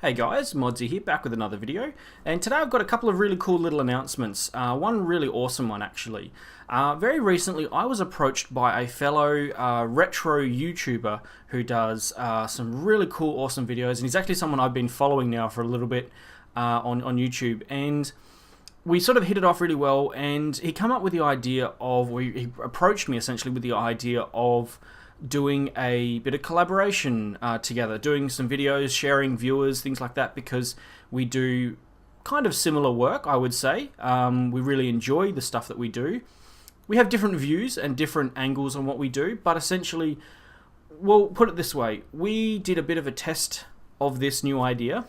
Hey guys, Modsy here, back with another video, and today I've got a couple of really cool little announcements, one really awesome one actually. Very recently I was approached by a fellow retro YouTuber who does some really cool, awesome videos, and he's actually someone I've been following now for a little bit on YouTube, and we sort of hit it off really well, and he came up with the idea of, or he approached me essentially with the idea of doing a bit of collaboration together, doing some videos, sharing viewers, things like that, because we do kind of similar work, I would say. We really enjoy the stuff that we do. We have different views and different angles on what we do, but essentially, we'll put it this way. We did a bit of a test of this new idea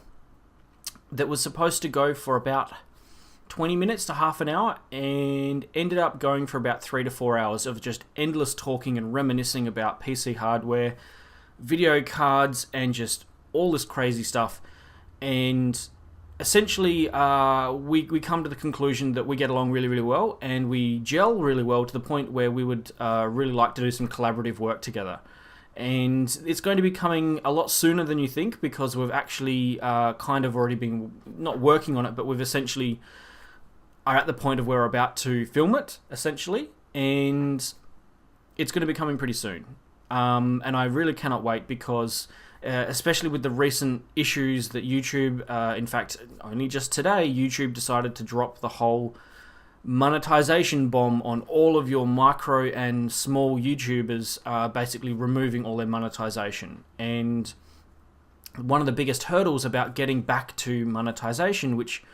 that was supposed to go for about 20 minutes to half an hour and ended up going for about 3 to 4 hours of just endless talking and reminiscing about PC hardware, video cards, and just all this crazy stuff. And essentially, we come to the conclusion that we get along really, really well, and we gel really well to the point where we would really like to do some collaborative work together. And it's going to be coming a lot sooner than you think, because we've actually kind of already been, not working on it, but we've essentially are at the point of where we're about to film it, essentially, and it's going to be coming pretty soon. And I really cannot wait, because especially with the recent issues that YouTube, in fact, only just today, YouTube decided to drop the whole monetization bomb on all of your micro and small YouTubers, basically removing all their monetization. And one of the biggest hurdles about getting back to monetization, which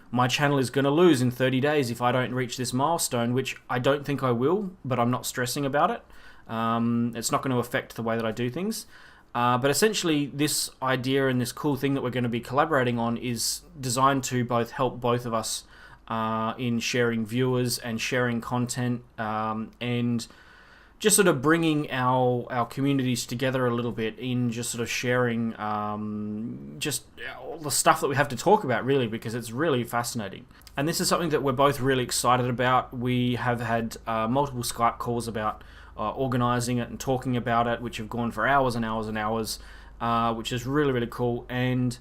my channel is going to lose in 30 days if I don't reach this milestone, which I don't think I will, but I'm not stressing about it. It's not going to affect the way that I do things. But essentially, this idea and this cool thing that we're going to be collaborating on is designed to both help both of us in sharing viewers and sharing content, and just sort of bringing our communities together a little bit in just sort of sharing just all the stuff that we have to talk about, really, because it's really fascinating. And this is something that we're both really excited about. We have had multiple Skype calls about organising it and talking about it, which have gone for hours and hours and hours, which is really, really cool. And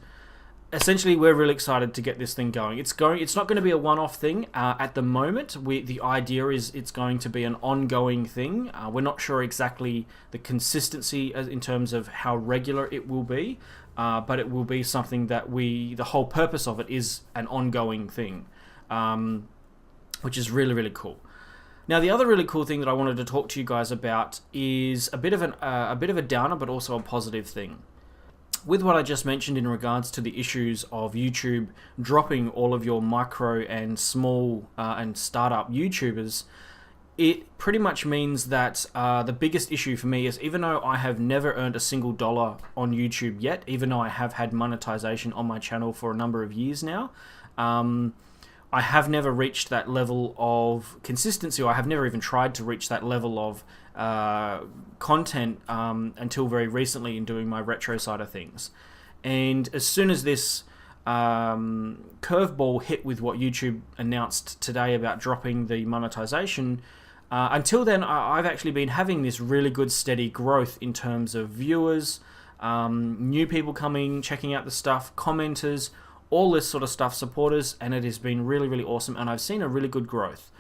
essentially, we're really excited to get this thing going. It's not going to be a one-off thing at the moment. The idea is it's going to be an ongoing thing. We're not sure exactly the consistency in terms of how regular it will be, but it will be something that the whole purpose of it is an ongoing thing, which is really, really cool. Now, the other really cool thing that I wanted to talk to you guys about is a bit of a downer, but also a positive thing. With what I just mentioned in regards to the issues of YouTube dropping all of your micro and small and startup YouTubers, it pretty much means that the biggest issue for me is, even though I have never earned a single dollar on YouTube yet, even though I have had monetization on my channel for a number of years now, I have never reached that level of consistency, or I have never even tried to reach that level of content until very recently in doing my retro side of things. And as soon as this curveball hit with what YouTube announced today about dropping the monetization, until then I've actually been having this really good steady growth in terms of viewers, new people coming, checking out the stuff, commenters, all this sort of stuff, supporters, and it has been really, really awesome, and I've seen a really good growth.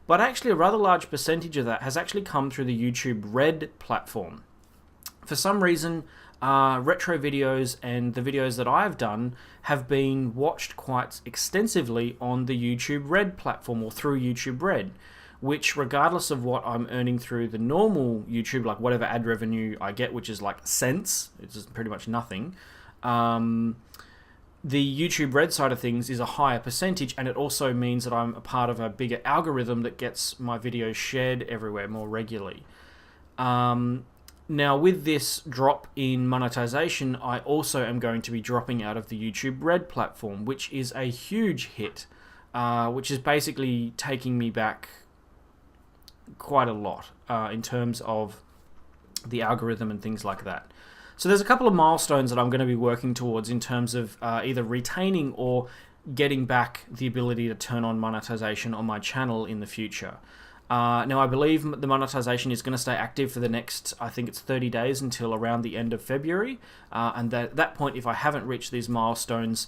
But actually, a rather large percentage of that has actually come through the YouTube Red platform. For some reason, retro videos and the videos that I've done have been watched quite extensively on the YouTube Red platform, or through YouTube Red, which, regardless of what I'm earning through the normal YouTube, like whatever ad revenue I get, which is like cents, it's just pretty much nothing, the YouTube Red side of things is a higher percentage, and it also means that I'm a part of a bigger algorithm that gets my videos shared everywhere more regularly. Now, with this drop in monetization, I also am going to be dropping out of the YouTube Red platform, which is a huge hit, which is basically taking me back quite a lot in terms of the algorithm and things like that. So there's a couple of milestones that I'm going to be working towards in terms of either retaining or getting back the ability to turn on monetization on my channel in the future. Now, I believe the monetization is going to stay active for the next, I think it's 30 days until around the end of February. And at that point, if I haven't reached these milestones,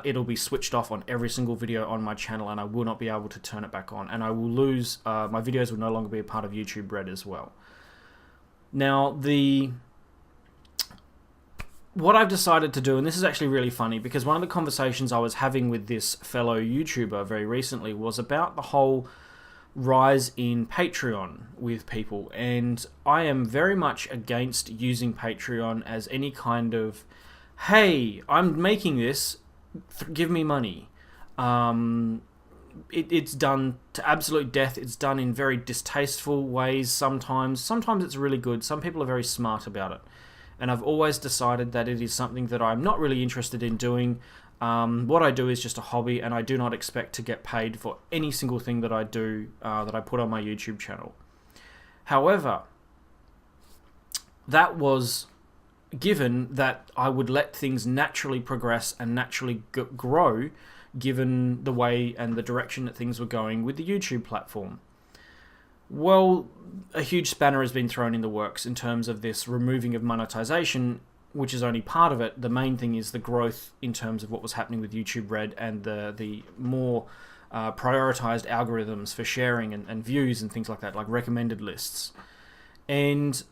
it'll be switched off on every single video on my channel, and I will not be able to turn it back on. And I will lose, my videos will no longer be a part of YouTube Red as well. Now, what I've decided to do, and this is actually really funny, because one of the conversations I was having with this fellow YouTuber very recently was about the whole rise in Patreon with people, and I am very much against using Patreon as any kind of, hey, I'm making this, give me money. It's done to absolute death. It's done in very distasteful ways sometimes. Sometimes it's really good. Some people are very smart about it. And I've always decided that it is something that I'm not really interested in doing. What I do is just a hobby, and I do not expect to get paid for any single thing that I do, that I put on my YouTube channel. However, that was given that I would let things naturally progress and naturally grow, given the way and the direction that things were going with the YouTube platform. Well, a huge spanner has been thrown in the works in terms of this removing of monetization, which is only part of it. The main thing is the growth in terms of what was happening with YouTube Red and the more prioritized algorithms for sharing and views and things like that, like recommended lists. And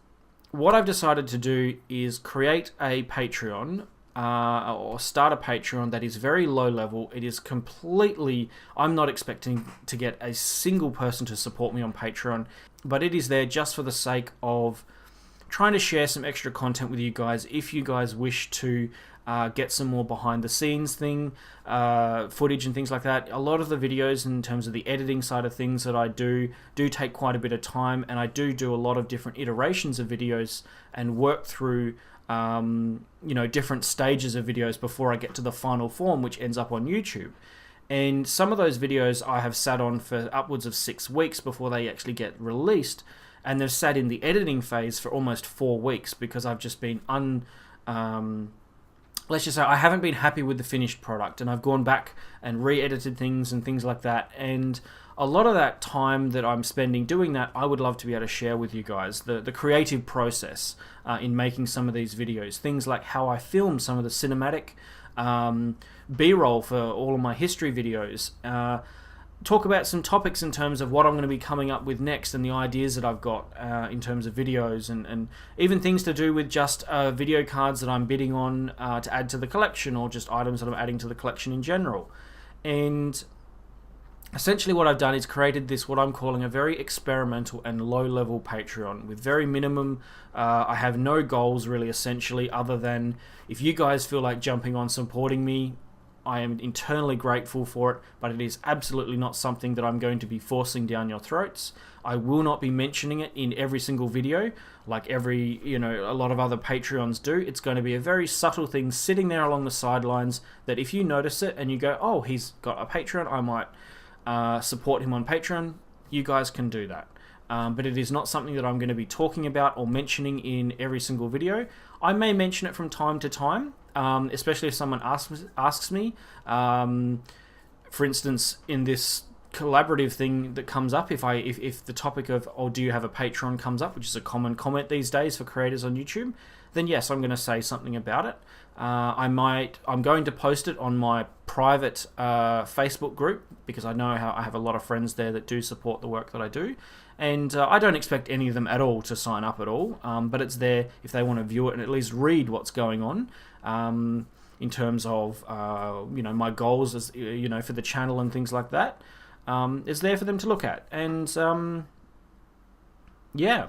what I've decided to do is create a Patreon, or start a Patreon that is very low level. It is completely, I'm not expecting to get a single person to support me on Patreon, but it is there just for the sake of trying to share some extra content with you guys. If you guys wish to get some more behind the scenes footage and things like that. A lot of the videos in terms of the editing side of things that I do take quite a bit of time, and I do a lot of different iterations of videos and work through different stages of videos before I get to the final form, which ends up on YouTube. And some of those videos I have sat on for upwards of 6 weeks before they actually get released, and they've sat in the editing phase for almost 4 weeks because I've just been let's just say I haven't been happy with the finished product, and I've gone back and re-edited things and things like that. And a lot of that time that I'm spending doing that, I would love to be able to share with you guys the creative process in making some of these videos. Things like how I film some of the cinematic B-roll for all of my history videos. Talk about some topics in terms of what I'm going to be coming up with next and the ideas that I've got in terms of videos, and even things to do with just video cards that I'm bidding on to add to the collection, or just items that I'm adding to the collection in general. And essentially what I've done is created this, what I'm calling a very experimental and low-level Patreon with very minimum, I have no goals really essentially, other than if you guys feel like jumping on supporting me, I am internally grateful for it, but it is absolutely not something that I'm going to be forcing down your throats. I will not be mentioning it in every single video like a lot of other Patreons do. It's going to be a very subtle thing sitting there along the sidelines that if you notice it and you go, oh, he's got a Patreon, I might support him on Patreon, you guys can do that. But it is not something that I'm going to be talking about or mentioning in every single video. I may mention it from time to time, especially if someone asks me. For instance, in this collaborative thing that comes up, if the topic of, oh, do you have a Patreon comes up, which is a common comment these days for creators on YouTube, then yes, I'm going to say something about it. I'm going to post it on my private Facebook group, because I know how I have a lot of friends there that do support the work that I do, and I don't expect any of them at all to sign up at all, but it's there if they want to view it and at least read what's going on in terms of my goals as for the channel and things like that. Is there for them to look at, and yeah.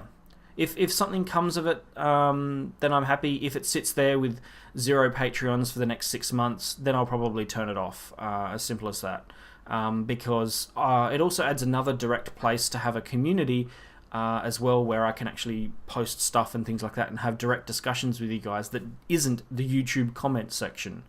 If something comes of it, then I'm happy. If it sits there with 0 Patreons for the next 6 months, then I'll probably turn it off. As simple as that. Because it also adds another direct place to have a community as well, where I can actually post stuff and things like that and have direct discussions with you guys that isn't the YouTube comment section,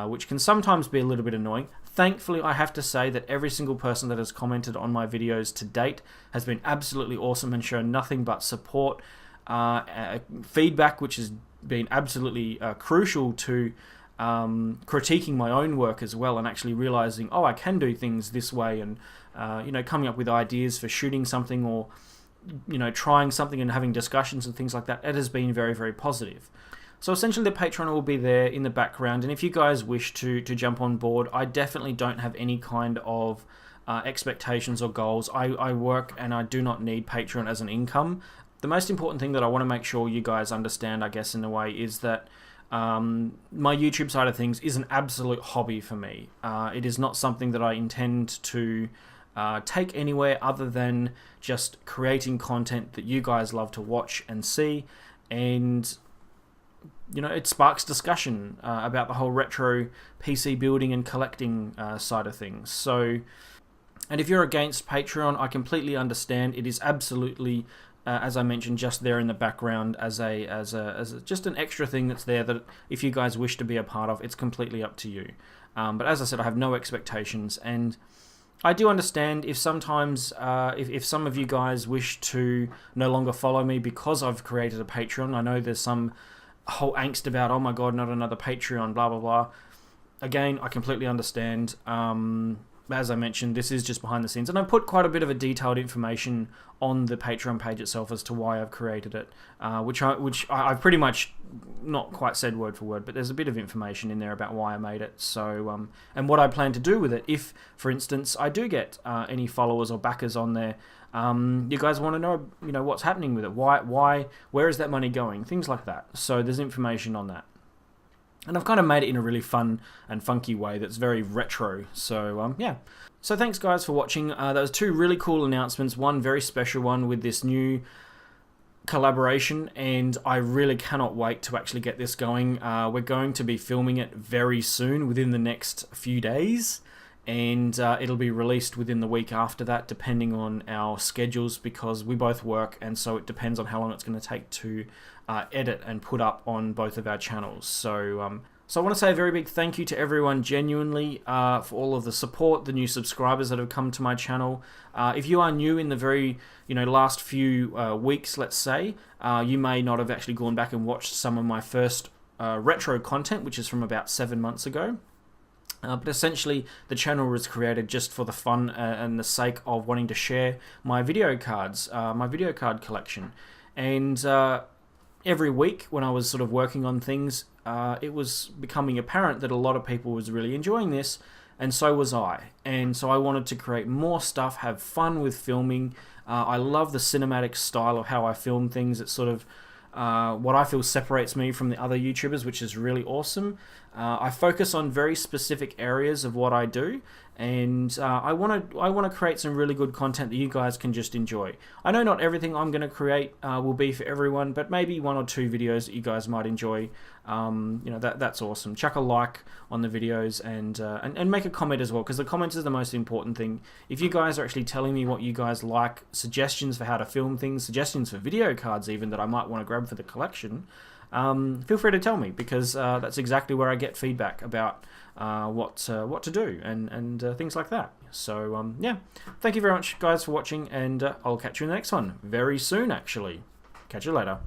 which can sometimes be a little bit annoying. Thankfully, I have to say that every single person that has commented on my videos to date has been absolutely awesome and shown nothing but support, feedback, which has been absolutely crucial to critiquing my own work as well, and actually realizing, oh, I can do things this way, and coming up with ideas for shooting something, or trying something and having discussions and things like that. It has been very, very positive. So essentially the Patreon will be there in the background, and if you guys wish to jump on board, I definitely don't have any kind of expectations or goals. I work and I do not need Patreon as an income. The most important thing that I want to make sure you guys understand, I guess in a way, is that my YouTube side of things is an absolute hobby for me. It is not something that I intend to take anywhere other than just creating content that you guys love to watch and see, and it sparks discussion about the whole retro PC building and collecting side of things. So, and if you're against Patreon, I completely understand. It is absolutely, as I mentioned, just there in the background as just an extra thing that's there that if you guys wish to be a part of, it's completely up to you. But as I said, I have no expectations, and I do understand if sometimes, if some of you guys wish to no longer follow me because I've created a Patreon. I know there's some whole angst about, oh my god, not another Patreon, blah blah blah. Again, I completely understand. As I mentioned, this is just behind the scenes, and I put quite a bit of a detailed information on the Patreon page itself as to why I've created it, which I've pretty much not quite said word for word, but there's a bit of information in there about why I made it. So, and what I plan to do with it, if, for instance, I do get any followers or backers on there. You guys want to know, what's happening with it? Why? Where is that money going? Things like that. So there's information on that. And I've kind of made it in a really fun and funky way that's very retro. So, yeah. So thanks, guys, for watching. That was two really cool announcements. One very special one with this new collaboration, and I really cannot wait to actually get this going. We're going to be filming it very soon, within the next few days. And it'll be released within the week after that, depending on our schedules, because we both work, and so it depends on how long it's going to take to edit and put up on both of our channels. So I want to say a very big thank you to everyone, genuinely, for all of the support, the new subscribers that have come to my channel. If you are new in the very last few weeks, let's say, you may not have actually gone back and watched some of my first retro content, which is from about 7 months ago. But essentially, the channel was created just for the fun and the sake of wanting to share my video cards, my video card collection. And every week, when I was sort of working on things, it was becoming apparent that a lot of people was really enjoying this, and so was I. And so I wanted to create more stuff, have fun with filming. I love the cinematic style of how I film things. It's sort of what I feel separates me from the other YouTubers, which is really awesome. I focus on very specific areas of what I do, and I want to create some really good content that you guys can just enjoy. I know not everything I'm going to create will be for everyone, but maybe 1 or 2 videos that you guys might enjoy. That's awesome. Chuck a like on the videos, and make a comment as well, because the comments is the most important thing. If you guys are actually telling me what you guys like, suggestions for how to film things, suggestions for video cards even that I might want to grab for the collection, feel free to tell me, because that's exactly where I get feedback about what to do and things like that. So yeah, thank you very much, guys, for watching, and I'll catch you in the next one very soon, actually. Catch you later.